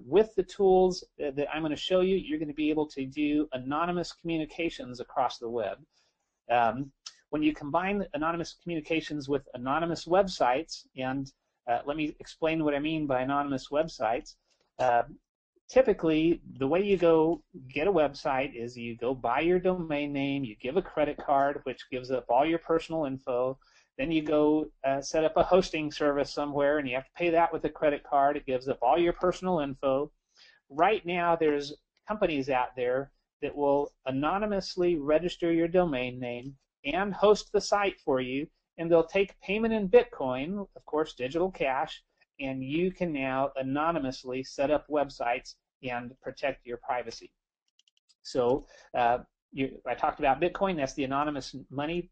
With the tools that I'm going to show you, you're going to be able to do anonymous communications across the web. When you combine anonymous communications with anonymous websites, and let me explain what I mean by anonymous websites. Typically, the way you go get a website is you go buy your domain name, you give a credit card, which gives up all your personal info. Then you go set up a hosting service somewhere, and you have to pay that with a credit card. It gives up all your personal info. Right now, there's companies out there that will anonymously register your domain name and host the site for you, and they'll take payment in Bitcoin, of course, digital cash, and you can now anonymously set up websites and protect your privacy. So I talked about Bitcoin. That's the anonymous money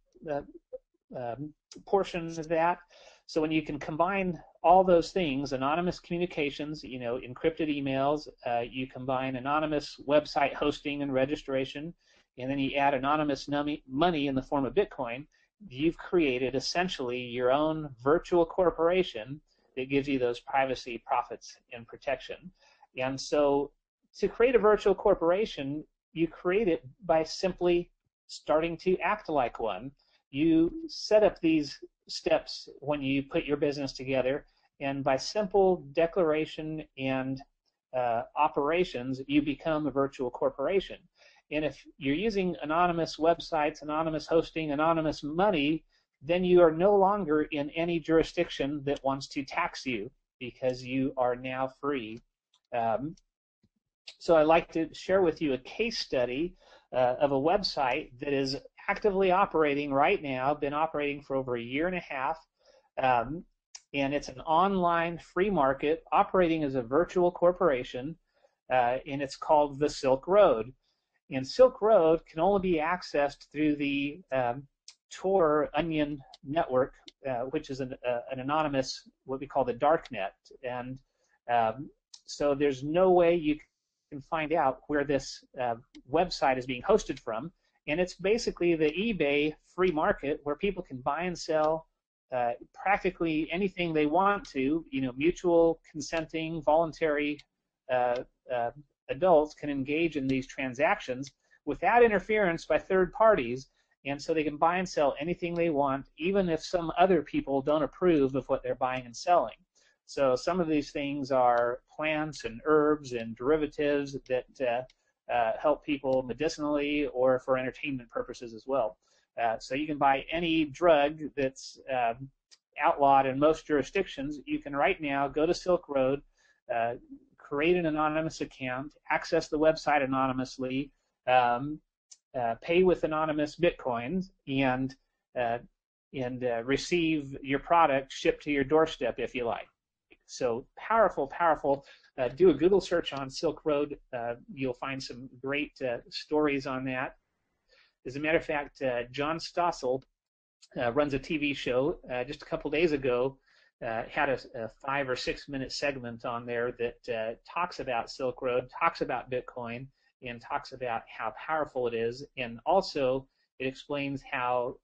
portion of that. So when you can combine all those things, anonymous communications, encrypted emails, you combine anonymous website hosting and registration, and then you add anonymous money in the form of Bitcoin, you've created essentially your own virtual corporation that gives you those privacy, profits, and protection. And so to create a virtual corporation, you create it by simply starting to act like one. You set up these steps when you put your business together, and by simple declaration and operations, you become a virtual corporation. And if you're using anonymous websites, anonymous hosting, anonymous money, then you are no longer in any jurisdiction that wants to tax you, because you are now free. So I'd like to share with you a case study of a website that is actively operating right now, been operating for over 1.5 years, and it's an online free market operating as a virtual corporation, and it's called the Silk Road. And Silk Road can only be accessed through the Tor Onion network, which is an anonymous, what we call the darknet. And so there's no way you can find out where this website is being hosted from. And it's basically the eBay free market where people can buy and sell practically anything they want to. Mutual consenting, voluntary adults can engage in these transactions without interference by third parties, and so they can buy and sell anything they want, even if some other people don't approve of what they're buying and selling. So some of these things are plants and herbs and derivatives that help people medicinally or for entertainment purposes as well. So you can buy any drug that's outlawed in most jurisdictions. You can right now go to Silk Road, create an anonymous account, access the website anonymously, pay with anonymous Bitcoins, and receive your product shipped to your doorstep if you like. So powerful, powerful. Do a Google search on Silk Road. You'll find some great stories on that. As a matter of fact, John Stossel runs a TV show just a couple days ago. Had a 5 or 6 minute segment on there that talks about Silk Road, talks about Bitcoin, and talks about how powerful it is, and also it explains how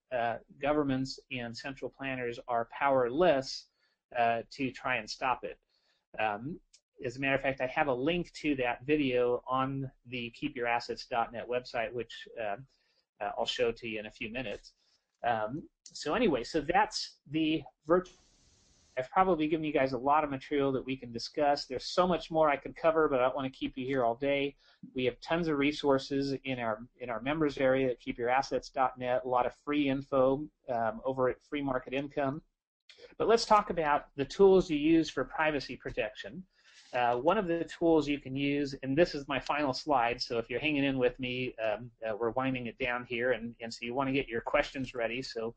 governments and central planners are powerless to try and stop it. As a matter of fact, I have a link to that video on the keepyourassets.net website, which I'll show to you in a few minutes. So anyway, so that's the virtual. I've probably given you guys a lot of material that we can discuss. There's so much more I could cover, but I don't want to keep you here all day. We have tons of resources in our members area at keepyourassets.net, a lot of free info over at Free Market Income. But let's talk about the tools you use for privacy protection. One of the tools you can use, and this is my final slide, so if you're hanging in with me, we're winding it down here, and so you want to get your questions ready. So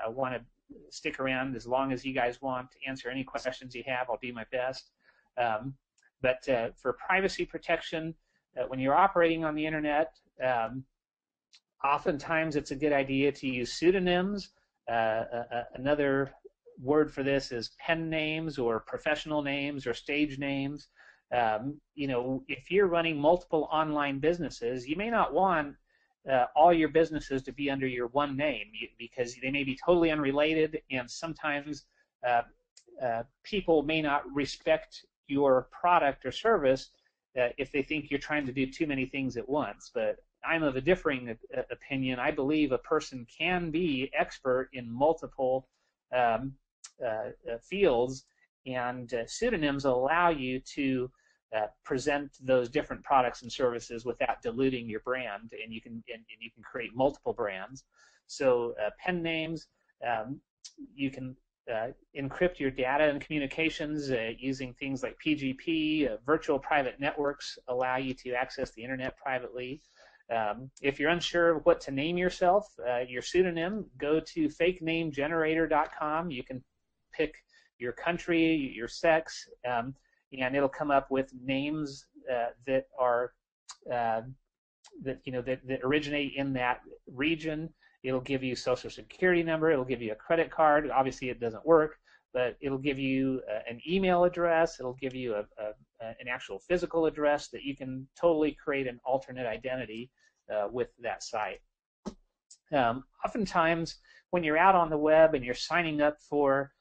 I want to stick around as long as you guys want to answer any questions you have. I'll do my best. But for privacy protection, when you're operating on the internet, oftentimes it's a good idea to use pseudonyms. Another word for this is pen names or professional names or stage names. If you're running multiple online businesses, you may not want all your businesses to be under your one name, because they may be totally unrelated, and sometimes people may not respect your product or service if they think you're trying to do too many things at once. But I'm of a differing opinion. I believe a person can be expert in multiple fields, and pseudonyms allow you to present those different products and services without diluting your brand, and you can create multiple brands. So pen names, you can encrypt your data and communications using things like PGP. Virtual private networks allow you to access the internet privately. If you're unsure what to name yourself, your pseudonym, go to fakenamegenerator.com. You can pick your country, your sex, and it'll come up with names that are that originate in that region. It'll give you social security number. It'll give you a credit card. Obviously, it doesn't work, but it'll give you an email address. It'll give you an actual physical address that you can totally create an alternate identity with that site. Oftentimes, when you're out on the web and you're signing up for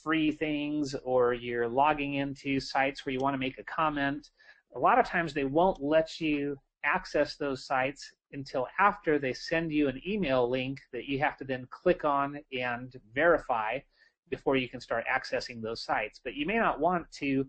free things, or you're logging into sites where you want to make a comment, a lot of times they won't let you access those sites until after they send you an email link that you have to then click on and verify before you can start accessing those sites. But you may not want to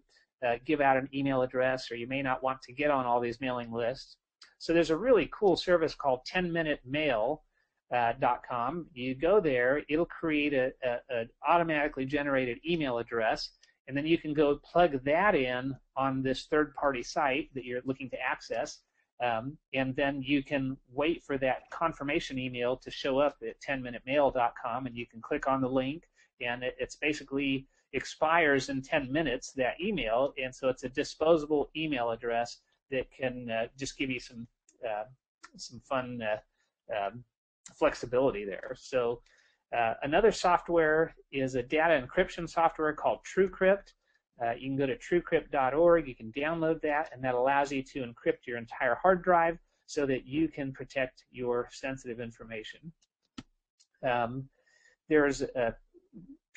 give out an email address, or you may not want to get on all these mailing lists. So there's a really cool service called 10minutemail.com. You go there, it'll create an automatically generated email address, and then you can go plug that in on this third-party site that you're looking to access. And then you can wait for that confirmation email to show up at 10minutemail.com, and you can click on the link, and it's basically expires in 10 minutes, that email, and so it's a disposable email address that can just give you some fun flexibility there. So another software is a data encryption software called TrueCrypt. You can go to truecrypt.org, you can download that, and that allows you to encrypt your entire hard drive so that you can protect your sensitive information. There's a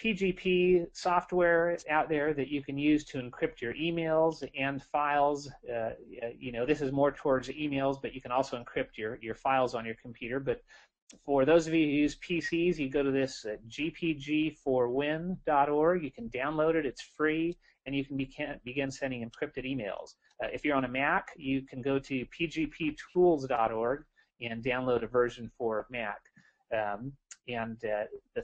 PGP software out there that you can use to encrypt your emails and files. This is more towards emails, but you can also encrypt your files on your computer. But for those of you who use PCs, you go to this gpg4win.org. You can download it, it's free, and you can begin sending encrypted emails. If you're on a Mac, you can go to pgptools.org and download a version for Mac. The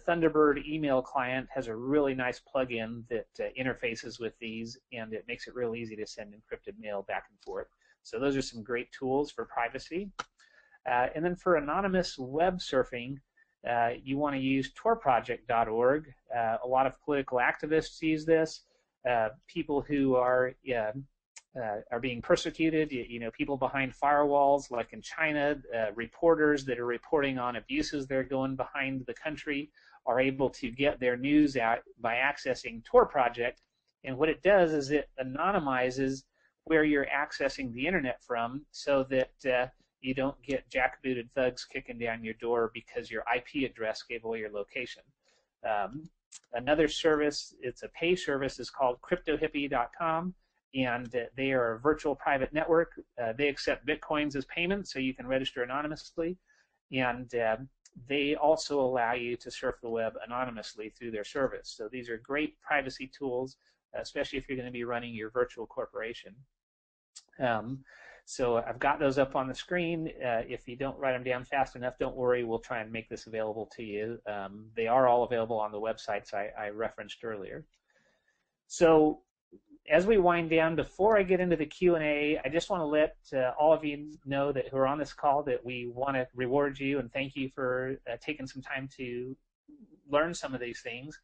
Thunderbird email client has a really nice plugin that interfaces with these, and it makes it real easy to send encrypted mail back and forth. So those are some great tools for privacy. And then for anonymous web surfing, you want to use torproject.org. A lot of political activists use this. People who are being persecuted, people behind firewalls, like in China, reporters that are reporting on abuses that are going behind the country are able to get their news out by accessing Tor Project. And what it does is it anonymizes where you're accessing the internet from, so that you don't get jackbooted thugs kicking down your door because your IP address gave away your location. Another service, it's a pay service, is called cryptohippie.com, and they are a virtual private network. They accept Bitcoins as payment, so you can register anonymously, and they also allow you to surf the web anonymously through their service. So these are great privacy tools, especially if you're going to be running your virtual corporation. So I've got those up on the screen. If you don't write them down fast enough, don't worry, we'll try and make this available to you. They are all available on the websites I referenced earlier. So as we wind down, before I get into the Q&A, I just want to let all of you know that who are on this call that we want to reward you and thank you for taking some time to learn some of these things.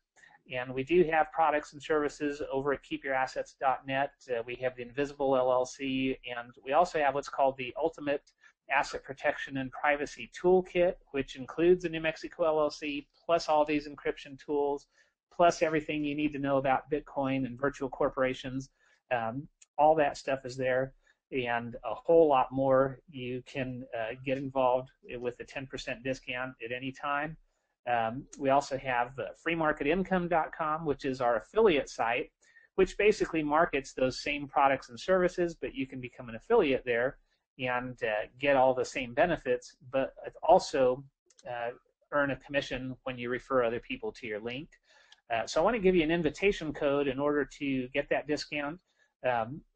And we do have products and services over at keepyourassets.net. We have the Invisible LLC, and we also have what's called the Ultimate Asset Protection and Privacy Toolkit, which includes the New Mexico LLC, plus all these encryption tools, plus everything you need to know about Bitcoin and virtual corporations. All that stuff is there, and a whole lot more. You can get involved with a 10% discount at any time. We also have freemarketincome.com, which is our affiliate site, which basically markets those same products and services, but you can become an affiliate there and get all the same benefits, but also earn a commission when you refer other people to your link. So I want to give you an invitation code in order to get that discount.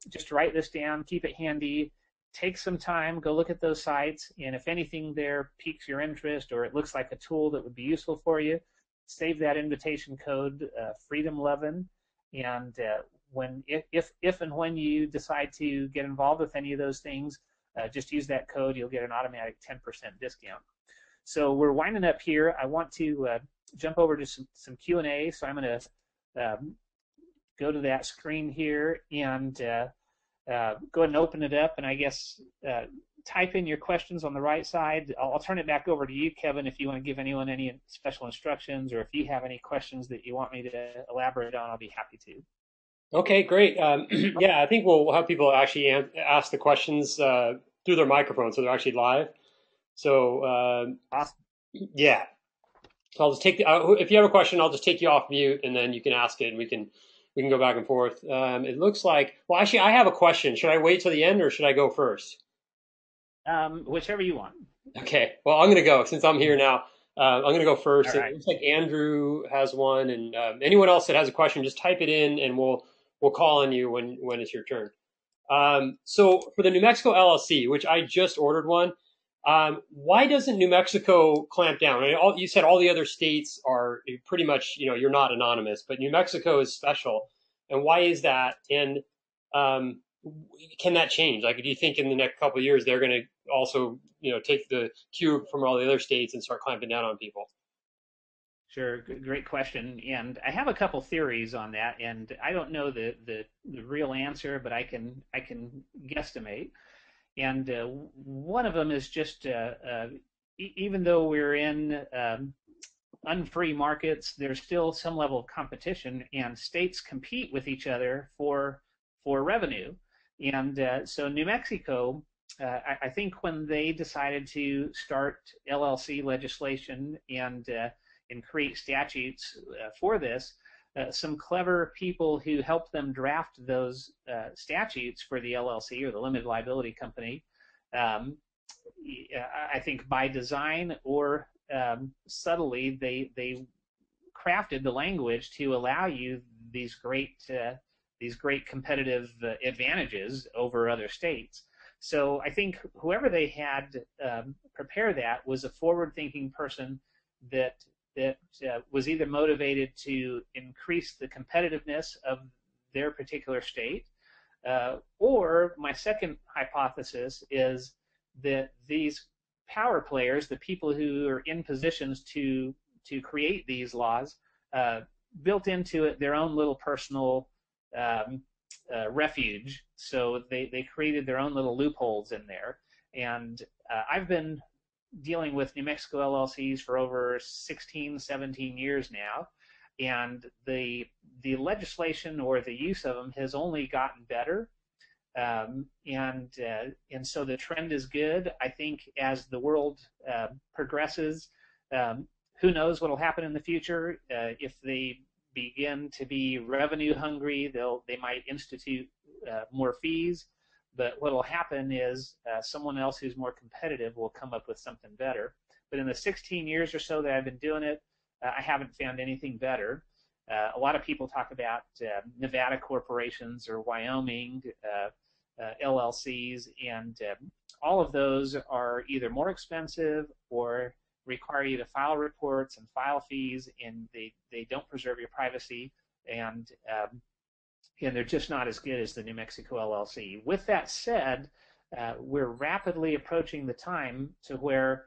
Just write this down, keep it handy, take some time, go look at those sites, and if anything there piques your interest or it looks like a tool that would be useful for you, save that invitation code, Freedom11, and if and when you decide to get involved with any of those things, just use that code. You'll get an automatic 10% discount. So we're winding up here. I want to jump over to some Q&A, so I'm going to go to that screen here and go ahead and open it up, and I guess type in your questions on the right side. I'll turn it back over to you, Kevin, if you want to give anyone any special instructions, or if you have any questions that you want me to elaborate on, I'll be happy to. Okay, great. Yeah, I think we'll have people actually ask the questions through their microphone, so they're actually live. So awesome. Yeah, so I'll just take if you have a question, I'll just take you off mute, and then you can ask it, and we can go back and forth. It looks like, well, actually, I have a question. Should I wait till the end, or should I go first? Whichever you want. Okay. Well, I'm going to go since I'm here now. I'm going to go first. Right. It looks like Andrew has one, and anyone else that has a question, just type it in, and we'll call on you when it's your turn. So for the New Mexico LLC, which I just ordered one, why doesn't New Mexico clamp down? I mean, you said all the other states are pretty much, you're not anonymous, but New Mexico is special. And why is that? And can that change? Like, do you think in the next couple of years they're going to also, take the cue from all the other states and start clamping down on people? Sure, great question, and I have a couple theories on that, and I don't know the real answer, but I can guesstimate. And one of them is just even though we're in unfree markets, there's still some level of competition, and states compete with each other for revenue. And so New Mexico, I think when they decided to start LLC legislation and create statutes for this, some clever people who helped them draft those statutes for the LLC, or the limited liability company, I think by design or subtly, they crafted the language to allow you these great competitive advantages over other states. So I think whoever they had prepare that was a forward-thinking person that was either motivated to increase the competitiveness of their particular state, or my second hypothesis is that these power players, the people who are in positions to create these laws, built into it their own little personal refuge. So they created their own little loopholes in there. And I've been dealing with New Mexico LLCs for over 16, 17 years now, and the legislation or the use of them has only gotten better, and so the trend is good. I think as the world progresses, who knows what will happen in the future? If they begin to be revenue hungry, they might institute more fees. But what will happen is someone else who's more competitive will come up with something better. But in the 16 years or so that I've been doing it, I haven't found anything better. A lot of people talk about Nevada corporations or Wyoming LLCs, and all of those are either more expensive or require you to file reports and file fees, and they don't preserve your privacy, and they're just not as good as the New Mexico LLC. With that said, we're rapidly approaching the time to where,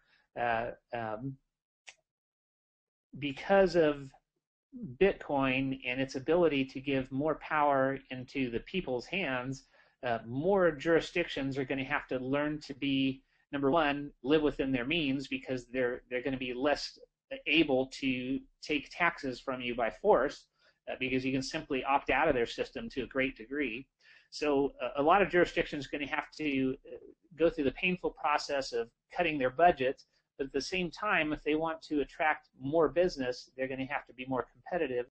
because of Bitcoin and its ability to give more power into the people's hands, more jurisdictions are going to have to learn to be, number one, live within their means, because they're going to be less able to take taxes from you by force, because you can simply opt out of their system to a great degree. So a lot of jurisdictions are going to have to go through the painful process of cutting their budgets, but at the same time, if they want to attract more business, they're going to have to be more competitive.